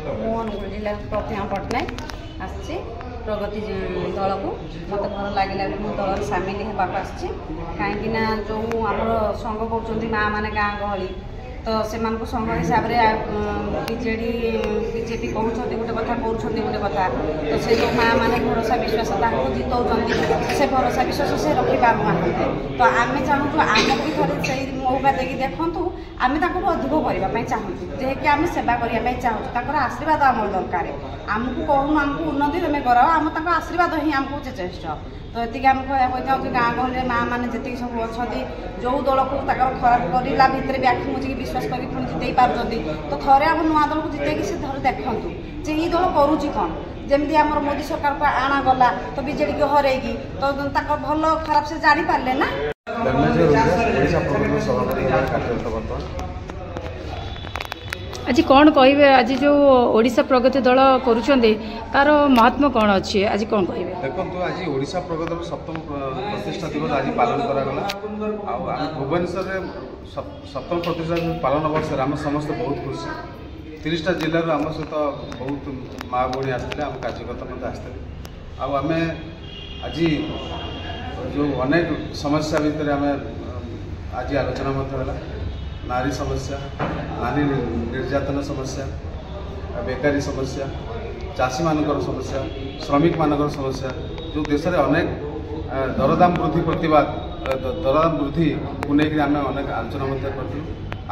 ମୁଁ ଅନୁଗୁଳ जिला प्रतिमा पट्टनायक आसी प्रगति दल को मत भल लगे मो दल सामिल होगा कहीं जो आम संघ कहते माँ मैंने गाँ गहली तो से संघ हिसाब से बीजेडी बीजेपी कहते गोटे कथा कहते गोटे कथा तो से जो माँ मैंने भरोसा विश्वास जितौं से भरोसा विश्वास से रखी पारना तो आम चाहूँ आम भी थे से मौका देकी देखूँ आम अधिक करने चाहूँ जेकि आम सेवा करने चाहूँ आशीर्वाद आम दरकार आमको कहूँ आमको उन्नति तुम कर आम आशीर्वाद ही आमको चेष्ट तो ये आम कहना चाहूँ गाँ गहली माँ मैंने जी सब अच्छा जो दल को खराब करला भितर भी आखि मुझे विश्वास कर जितई पार्टी तो थे आम नुआ दल को जितने से धर देखूँ जे ये दल करुच्ची कौन जमी आम मोदी सरकार को आना गला तो बीजेडी को हरैकी तो भल खराब से जानी पारे ना। आज कौन कहे आज जो ओडिशा प्रगति दल करुँचे तार महात्मा कौन अच्छे आज कौन कहे देखो आज ओडिशा प्रगति दल सप्तम प्रतिष्ठा दिवस आज पालन करागला आम भुवनेश्वर सप्तम प्रतिष्ठा पालन वर्ष आम समस्त बहुत खुशी 30टा जिलूर आम सहित बहुत माँ भौणी आसते आम कार्यकर्ता आसते आम आज जो अनेक समस्या भितर आम आज आलोचना नारी समस्या नारी निर्यातन समस्या बेकारी समस्या चाषी मानकर समस्या श्रमिक मानकर समस्या जो देश में अनेक दरदाम वृद्धि प्रतिवाद दरदाम वृद्धि को लेकर आम अनेक आलोचना कर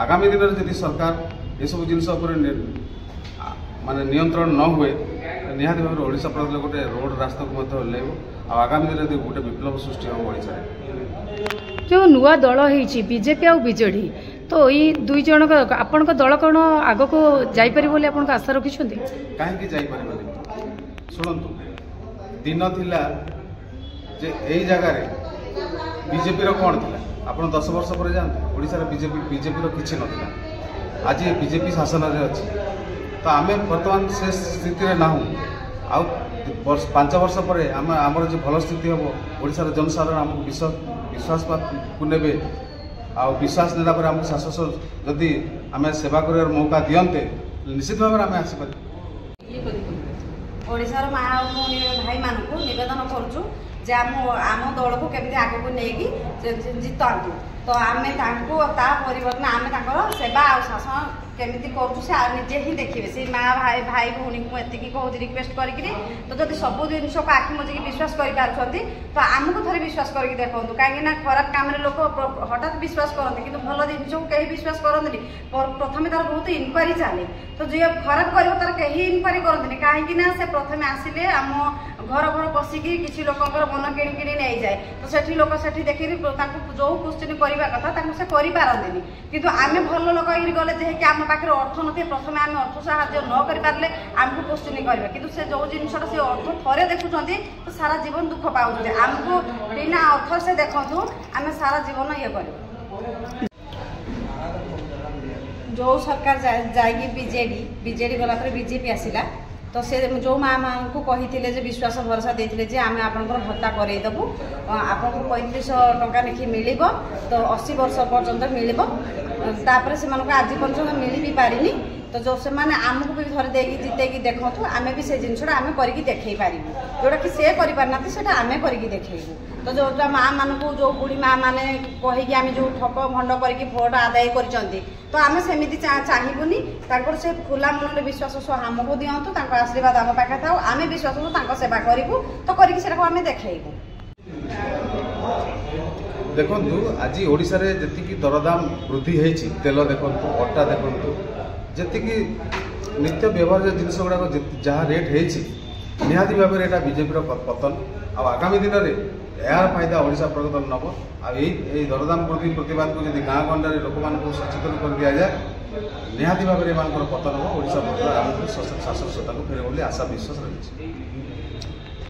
आगामी दिन में यदि सरकार ये सब जिनस माने नियंत्रण न हुए निहाती भाव ओडिशा प्रगति गोटे रोड रास्ता को ओल्लैब आगामी दिन में गोटे विप्लव सृष्टि हम ओडिशा जो नुआ दल है बीजेपी और बीजेडी तो ये दुई जन आपण दल कौन आग को जापर बोली आप आशा रखिंट कहीं जापर शुणु दिन थिला जे यही जगार बीजेपी कौन थी आप 10 वर्ष पर जाते ओडिशा बीजेपी किसी ना आज बीजेपी शासन में अच्छी तो आम बर्तमान से स्थिति ना आ 5 वर्ष पर आमर जो भल स्थिति हम ओडिशार जनसाधारण आमको विश्वास को ने विश्वास नेला पर आमको शासक जदि आम सेवा कर मौका दियंते निश्चित भाव में आम आसपार ओडिशार माँ भाई मानक नवेदन करुचु जे आम दल को केमती आग को लेकिन जितातु तो आम परिवर्तन आम सेवा और शासन केमिति करूँ से निजे ही देखिए से माँ भाई भाई भौणी को एति कहूँ रिक्वेस्ट करी तो जब सब जिन को आखि मुझे विश्वास कर तो आमको थे विश्वास करके देखूँ कहीं खराब काम लोक हठात विश्वास करते कि भल जिन को कहीं विश्वास करते प्रथम तार बहुत इनक्वारी चले तो जी खराब कर तार कहीं इनक्वारी करते कहीं से प्रथम आसिले आम घर घर पशिकी किसी लोकर मन किणी किणी नहीं जाए तो सेठी लोक सेठी देखी जो क्वेश्चन करवा कथा से करें किंतु आम भल लोक गले जेकि आम पाखे अर्थ न प्रथम आम अर्थ साहाଯ୍य न करें आमको क्वेश्चन करेंगे किंतु से जो जिनसा से अर्थ थे देखुं तो सारा जीवन दुख पाते आमको बिना अर्थ से देखु आम सारा जीवन ये कर जो सरकार जाएगी बीजेडी गला बीजेपी आसला तो से जो माँ माँ को कही विश्वास भरोसा देते आम आपंकर भत्ता करदेबू आपको 3500 टंका लेखि मिल तो 80 वर्ष पर्यंत मिलपर से आज पर्यटन मिल भी पारिनी तो जो से माने आमको भी धर देगी जितेकी देखूँ आम भी से जिनसा आम करके देखे पारू जोटा कि सी करना से आम करके देखेबू तो जो माँ मान को जो बुढ़ी माँ मैंने कहीकि आम जो ठक भंड करके भोट आदाय कर तो आम सेमती चाहबूनी से खुला मन विश्वास आमको दिंतु आशीर्वाद आम पाखे था आम विश्वास सेवा करूँ तो करके देखू देखु आज ओडिशा रे जति दरदाम वृद्धि होती तेल देखु अटा देखु जी नित्य व्यवहार जिनस गुड़ाक जहाँ रेट होती निहाती भाव में यहाँ बीजेपी पतन आगामी दिन में यार फायदा ओडिशा प्रगति नब आई दरदाम वृद्धि प्रतिवाद को जब गाँ गंडार लोक मानक सचेतन कर दि जाए निहाती भाव में पतन हम ओडिशा शासन सत्ता को फेर बोली आशा विश्वास रही।